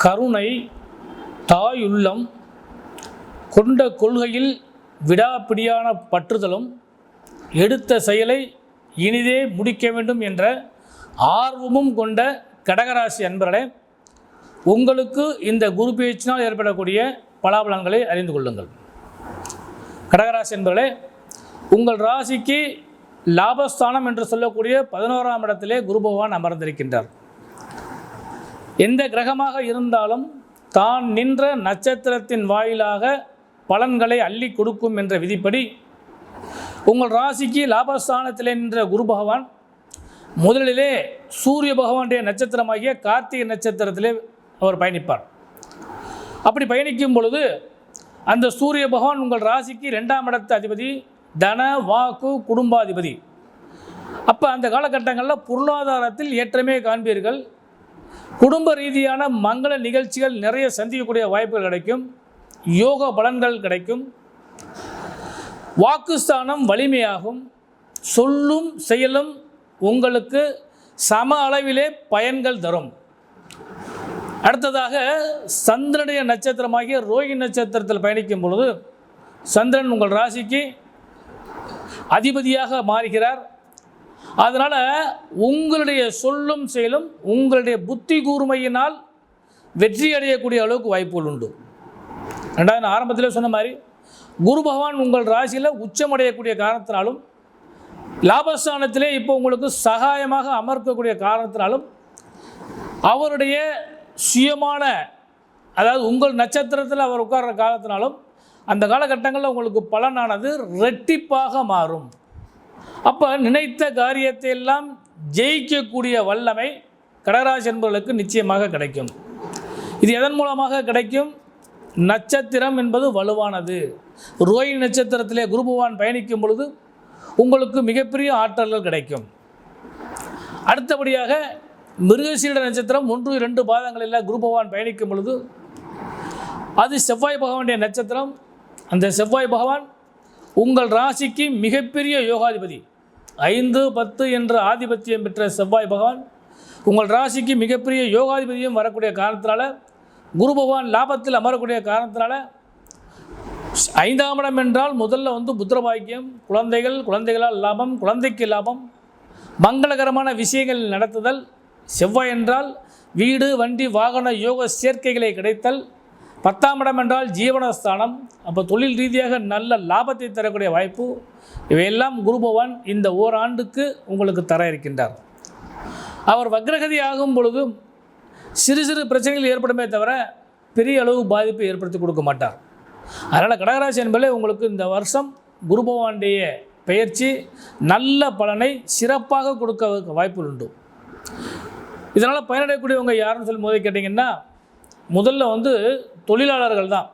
கருணை, தாயுள்ளம், கொண்ட கொள்கையில் விடாப்பிடியான பற்றுதலும், எடுத்த செயலை இனிதே முடிக்க வேண்டும் என்ற ஆர்வமும் கொண்ட கடகராசி அன்பர்களே, உங்களுக்கு இந்த குரு பெயர்ச்சினால் ஏற்படக்கூடிய பலாபலன்களை அறிந்து கொள்ளுங்கள். கடகராசி அன்பர்களே, உங்கள் ராசிக்கு லாபஸ்தானம் என்று சொல்லக்கூடிய 11ஆம் இடத்திலே குரு பகவான் அமர்ந்திருக்கின்றார். எந்த கிரகமாக இருந்தாலும் தான் நின்ற நட்சத்திரத்தின் வாயிலாக பலன்களை அள்ளி கொடுக்கும் என்ற விதிப்படி உங்கள் ராசிக்கு லாபஸ்தானத்திலே நின்ற குரு பகவான் முதலிலே சூரிய பகவானுடைய நட்சத்திரமாகிய கார்த்திகை நட்சத்திரத்திலே அவர் பயணிப்பார். அப்படி பயணிக்கும் பொழுது அந்த சூரிய பகவான் உங்கள் ராசிக்கு 2ஆம் இடத்து அதிபதி, தன வாக்கு குடும்பாதிபதி. அப்போ அந்த காலகட்டங்களில் பொருளாதாரத்தில் ஏற்றமே காண்பீர்கள். குடும்ப ரீதியான மங்கள நிகழ்ச்சிகள் நிறைய சந்திக்கக்கூடிய வாய்ப்புகள் கிடைக்கும். யோக பலன்கள் கிடைக்கும். வாக்குஸ்தானம் வலிமையாகும். சொல்லும் செயலும் உங்களுக்கு சம அளவிலே பயன்கள் தரும். அடுத்ததாக சந்திரனுடைய நட்சத்திரமாகிய ரோஹிணி நட்சத்திரத்தில் பயணிக்கும் பொழுது சந்திரன் உங்கள் ராசிக்கு அதிபதியாக மாறுகிறார். அதனால் உங்களுடைய சொல்லும் செயலும் உங்களுடைய புத்தி கூர்மையினால் வெற்றி அடையக்கூடிய அளவுக்கு வாய்ப்புகள் உண்டு. ரெண்டாவது ஆரம்பத்தில் சொன்ன மாதிரி குரு பகவான் உங்கள் ராசியில் உச்சமடையக்கூடிய காரணத்தினாலும் லாபஸ்தானத்திலே இப்போ உங்களுக்கு சகாயமாக அமர்க்கக்கூடிய காரணத்தினாலும் அவருடைய சுயமான, அதாவது உங்கள் நட்சத்திரத்தில் அவர் உட்கார்ற காலத்தினாலும் அந்த காலகட்டங்களில் உங்களுக்கு பலனானது ரெட்டிப்பாக மாறும். அப்போ நினைத்த காரியத்தை எல்லாம் ஜெயிக்கக்கூடிய வல்லமை கடகராசி என்பவர்களுக்கு நிச்சயமாக கிடைக்கும். இது எதன் மூலமாக கிடைக்கும்? நட்சத்திரம் என்பது வலுவானது. ரோஹிணி நட்சத்திரத்திலே குரு பகவான் பயணிக்கும் பொழுது உங்களுக்கு மிகப்பெரிய ஆற்றல்கள் கிடைக்கும். அடுத்தபடியாக மிருகசீரிட நட்சத்திரம் 1, 2 பாதங்களில் குரு பகவான் பயணிக்கும் பொழுது அது செவ்வாய் பகவானுடைய நட்சத்திரம். அந்த செவ்வாய் பகவான் உங்கள் ராசிக்கு மிகப்பெரிய யோகாதிபதி. 5, 10 என்ற ஆதிபத்தியம் பெற்ற செவ்வாய் பகவான் உங்கள் ராசிக்கு மிகப்பெரிய யோகாதிபதியும் வரக்கூடிய காரணத்தினால, குரு பகவான் லாபத்தில் அமரக்கூடிய காரணத்தினால 5ஆம் இடம் என்றால் முதல்ல புத்திரபாக்கியம், குழந்தைகளால் லாபம், குழந்தைக்கு லாபம், மங்களகரமான விஷயங்கள் நடத்துதல். செவ்வாய் என்றால் வீடு, வண்டி, வாகன யோக சேர்க்கைகளை கிடைத்தல். 10ஆம் இடம் என்றால் ஜீவனஸ்தானம். அப்போ தொழில் ரீதியாக நல்ல லாபத்தை தரக்கூடிய வாய்ப்பு. இவையெல்லாம் குரு பகவான் இந்த ஓராண்டுக்கு உங்களுக்கு தர இருக்கின்றார். அவர் வக்ரகதி ஆகும் பொழுது சிறு சிறு பிரச்சனைகள் ஏற்படுமே தவிர பெரிய அளவு பாதிப்பை ஏற்படுத்தி கொடுக்க மாட்டார். அதனால் கடகராசி என்பதிலே உங்களுக்கு இந்த வருஷம் குரு பகவானுடைய பெயர்ச்சி நல்ல பலனை சிறப்பாக கொடுக்க வாய்ப்புகள் உண்டு. இதனால் பயனடையக்கூடியவங்க யாருன்னு சொல்லி முதல் கேட்டிங்கன்னா முதல்ல தொழிலாளர்கள் தான்.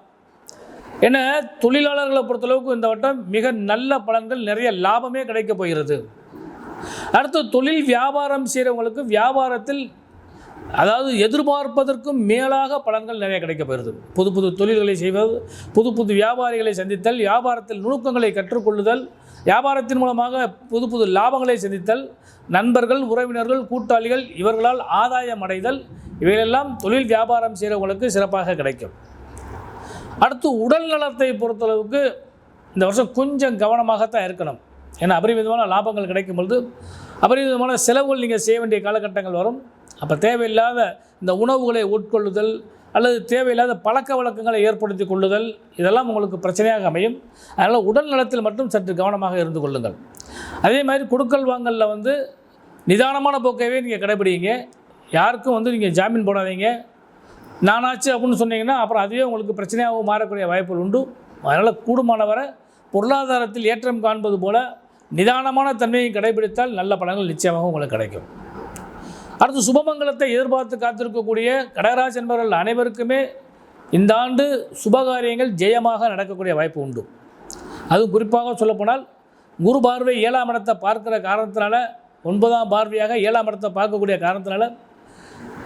ஏன்னா தொழிலாளர்களை பொறுத்தளவுக்கு இந்த வட்டம் மிக நல்ல பலன்கள், நிறைய லாபமே கிடைக்க போகிறது. அடுத்து தொழில் வியாபாரம் செய்கிறவங்களுக்கு வியாபாரத்தில் அதாவது எதிர்பார்ப்பதற்கும் மேலாக பலன்கள் நிறைய கிடைக்க போகிறது. புது புது தொழில்களை செய்வது, புது புது வியாபாரிகளை சந்தித்தல், வியாபாரத்தில் நுணுக்கங்களை கற்றுக்கொள்ளுதல், வியாபாரத்தின் மூலமாக புது புது லாபங்களை சந்தித்தல், நண்பர்கள், உறவினர்கள், கூட்டாளிகள் இவர்களால் ஆதாயம் அடைதல், இவையெல்லாம் தொழில் வியாபாரம் செய்கிறவங்களுக்கு சிறப்பாக கிடைக்கும். அடுத்து உடல் நலத்தை பொறுத்தளவுக்கு இந்த வருஷம் கொஞ்சம் கவனமாகத்தான் இருக்கணும். ஏன்னா அபரிமிதமான லாபங்கள் கிடைக்கும் பொழுது அபரிமிதமான செலவுகள் நீங்கள் செய்ய வேண்டிய காலகட்டங்கள் வரும். அப்போ தேவையில்லாத இந்த உணவுகளை உட்கொள்ளுதல் அல்லது தேவையில்லாத பழக்க வழக்கங்களை ஏற்படுத்தி கொள்ளுதல் இதெல்லாம் உங்களுக்கு பிரச்சனையாக அமையும். அதனால் உடல் நலத்தில் மட்டும் சற்று கவனமாக இருந்து கொள்ளுங்கள். அதே மாதிரி கொடுக்கல் வாங்கலில் நிதானமான போக்கவே நீங்கள் கடைபிடிங்க. யாருக்கும் நீங்கள் ஜாமீன் போடாதீங்க. நானாச்சு அப்படின்னு சொன்னீங்கன்னா அப்புறம் அதுவே உங்களுக்கு பிரச்சனையாகவும் மாறக்கூடிய வாய்ப்புகள் உண்டு. அதனால் கூடுமானவரை பொருளாதாரத்தில் ஏற்றம் காண்பது போல நிதானமான தன்மையை கடைபிடித்தால் நல்ல பலன்கள் நிச்சயமாக உங்களுக்கு கிடைக்கும். அடுத்து சுபமங்கலத்தை எதிர்பார்த்து காத்திருக்கக்கூடிய கடகராசி என்பவர்கள் அனைவருக்குமே இந்த ஆண்டு சுபகாரியங்கள் ஜெயமாக நடக்கக்கூடிய வாய்ப்பு உண்டு. அதுவும் குறிப்பாக சொல்லப்போனால் குரு பார்வை 7ஆம் இடத்தை பார்க்கிற காரணத்தினால, 9ஆம் பார்வையாக 7ஆம் இடத்தை பார்க்கக்கூடிய காரணத்தினால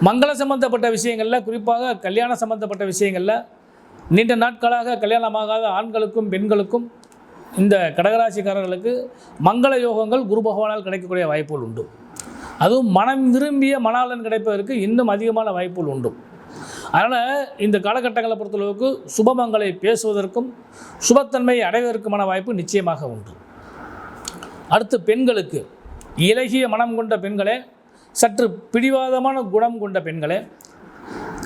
மங்கள சம்பந்தப்பட்ட விஷயங்களில், குறிப்பாக கல்யாண சம்பந்தப்பட்ட விஷயங்களில் நீண்ட நாட்களாக கல்யாணமாகாத ஆண்களுக்கும் பெண்களுக்கும் இந்த கடகராசிக்காரர்களுக்கு மங்கள யோகங்கள் குரு பகவானால் கிடைக்கக்கூடிய வாய்ப்புகள் உண்டு. அதுவும் மனம் விரும்பிய மணாளன் கிடைப்பதற்கு இன்னும் அதிகமான வாய்ப்புகள் உண்டு. அதனால் இந்த காலகட்டங்களை பொறுத்தளவுக்கு சுபமங்களை பேசுவதற்கும் சுபத்தன்மையை அடைவதற்குமான வாய்ப்பு நிச்சயமாக உண்டு. அடுத்து பெண்களுக்கு, இலகிய மனம் கொண்ட பெண்களே, சற்று பிடிவாதமான குணம் கொண்ட பெண்களே,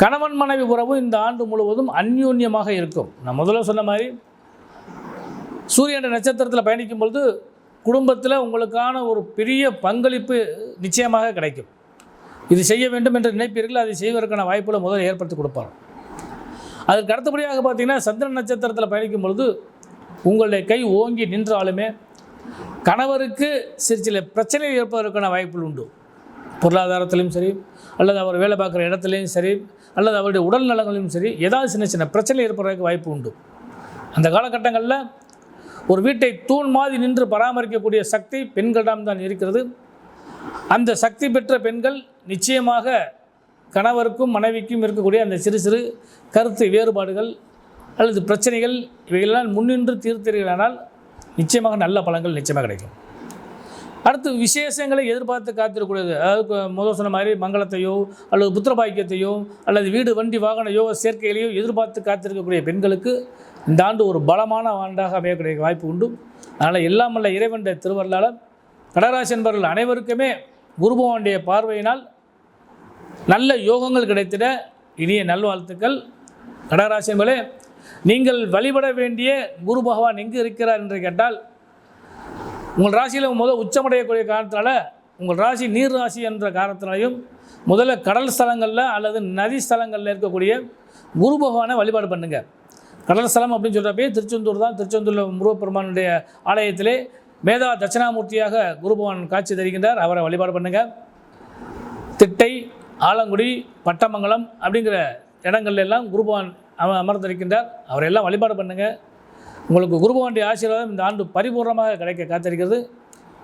கணவன் மனைவி உறவு இந்த ஆண்டு முழுவதும் அந்யோன்யமாக இருக்கும். நான் முதல்ல சொன்ன மாதிரி சூரியன் நட்சத்திரத்தில் பயணிக்கும் பொழுது குடும்பத்தில் உங்களுக்கான ஒரு பெரிய பங்களிப்பு நிச்சயமாக கிடைக்கும். இது செய்ய வேண்டும் என்று நினைப்பீர்கள், அதை செய்வதற்கான வாய்ப்புகளை முதல்ல ஏற்படுத்தி கொடுப்பார். அதற்கு அடுத்தபடியாக பார்த்திங்கன்னா சந்திரன் நட்சத்திரத்தில் பயணிக்கும் பொழுது உங்களுடைய கை ஓங்கி நின்றாலுமே கணவருக்கு சில பிரச்சனைகள் ஏற்பதற்கான வாய்ப்புகள் உண்டு. பொருளாதாரத்திலையும் சரி, அல்லது அவர் வேலை பார்க்குற இடத்துலையும் சரி, அல்லது அவருடைய உடல் நலங்களிலும் சரி, ஏதாவது சின்ன சின்ன பிரச்சனை ஏற்படுறதுக்கு வாய்ப்பு உண்டு. அந்த காலகட்டங்களில் ஒரு வீட்டை தூண் மாதிரி நின்று பராமரிக்கக்கூடிய சக்தி பெண்களிடம் தான் இருக்கிறது. அந்த சக்தி பெற்ற பெண்கள் நிச்சயமாக கணவருக்கும் மனைவிக்கும் இருக்கக்கூடிய அந்த சிறு சிறு கருத்து வேறுபாடுகள் அல்லது பிரச்சனைகள் இவைகளெல்லாம் முன்னின்று தீர்த்தீர்களானால் நிச்சயமாக நல்ல பலன்கள் நிச்சயமாக கிடைக்கும். அடுத்து விசேஷங்களை எதிர்பார்த்து காத்திருக்கக்கூடியது, அதாவது முதல் சொன்ன மாதிரி மங்களத்தையோ அல்லது புத்திர பாக்கியத்தையோ அல்லது வீடு வண்டி வாகன யோக சேர்க்கைகளையோ எதிர்பார்த்து காத்திருக்கக்கூடிய பெண்களுக்கு இந்த ஆண்டு ஒரு பலமான ஆண்டாக அமையக்கூடிய வாய்ப்பு உண்டு. அதனால் எல்லாம் வல்ல இறைவனுடைய திருவருளால் கடகராசி என்பவர்கள் அனைவருக்குமே குரு பகவானுடைய பார்வையினால் நல்ல யோகங்கள் கிடைத்திட இனிய நல்வாழ்த்துக்கள். கடகராசி என்பவர்களே, நீங்கள் வழிபட வேண்டிய குரு பகவான் எங்கு இருக்கிறார் என்று கேட்டால், உங்கள் ராசியில் முதல் உச்சமடையக்கூடிய காரணத்தினால, உங்கள் ராசி நீர் ராசி என்ற காரணத்தினாலையும் முதல்ல கடல் ஸ்தலங்களில் அல்லது நதி ஸ்தலங்களில் இருக்கக்கூடிய குரு பகவானை வழிபாடு பண்ணுங்கள். கடல் ஸ்தலம் அப்படின்னு சொல்கிறப்பே திருச்செந்தூர் தான். திருச்செந்தூரில் முருகப்பெருமானுடைய ஆலயத்திலே மேதா தட்சிணாமூர்த்தியாக குரு பகவான் காட்சி தருகின்றார். அவரை வழிபாடு பண்ணுங்கள். திட்டை, ஆலங்குடி, பட்டமங்கலம் அப்படிங்கிற இடங்கள்ல எல்லாம் குரு பகவான் அமர்ந்திருக்கின்றார். அவரெல்லாம் வழிபாடு பண்ணுங்கள். உங்களுக்கு குரு பகவானுடைய ஆசீர்வாதம் இந்த ஆண்டு பரிபூர்ணமாக கிடைக்க காத்திருக்கிறது.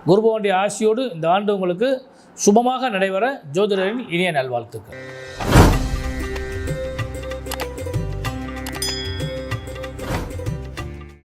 குரு பகவானுடைய ஆசியோடு இந்த ஆண்டு உங்களுக்கு சுபமாக நடைபெற ஜோதிடரின் இனிய நல்வாழ்த்துக்கள்.